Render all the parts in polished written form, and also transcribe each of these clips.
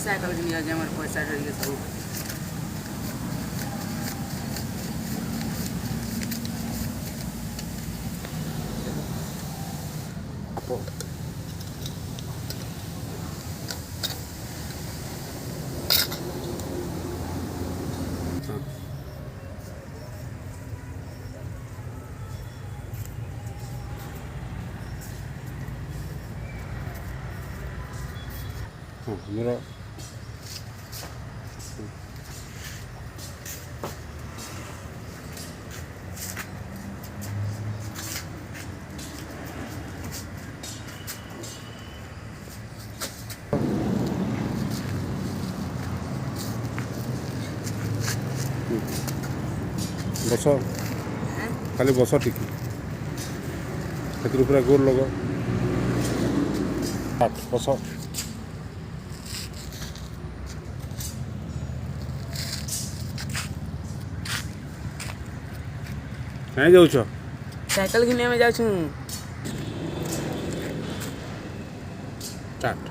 cycle के निया हमर पैसा रही सब मेरा बस खाली बस टिकी पूरा गोल लग बस कहीं जाऊछ साइकिल घिने में जाऊ स्टार्ट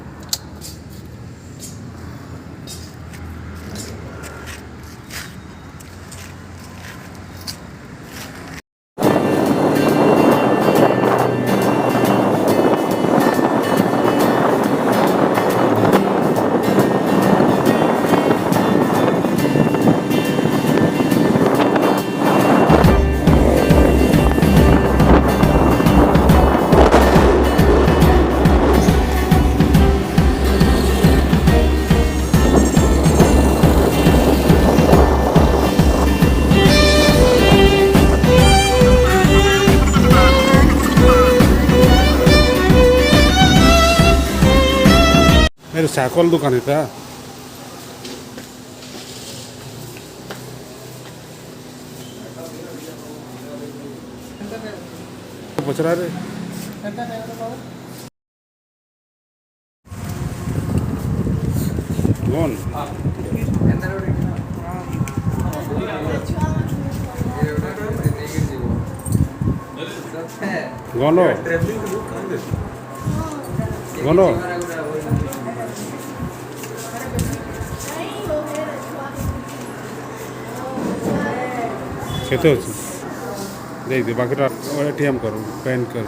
मेरे साइकिल दुकान है क्या पचरा रे कौन गनो गनो केते अछि दे दे बाकी एटीएम करू पैन कर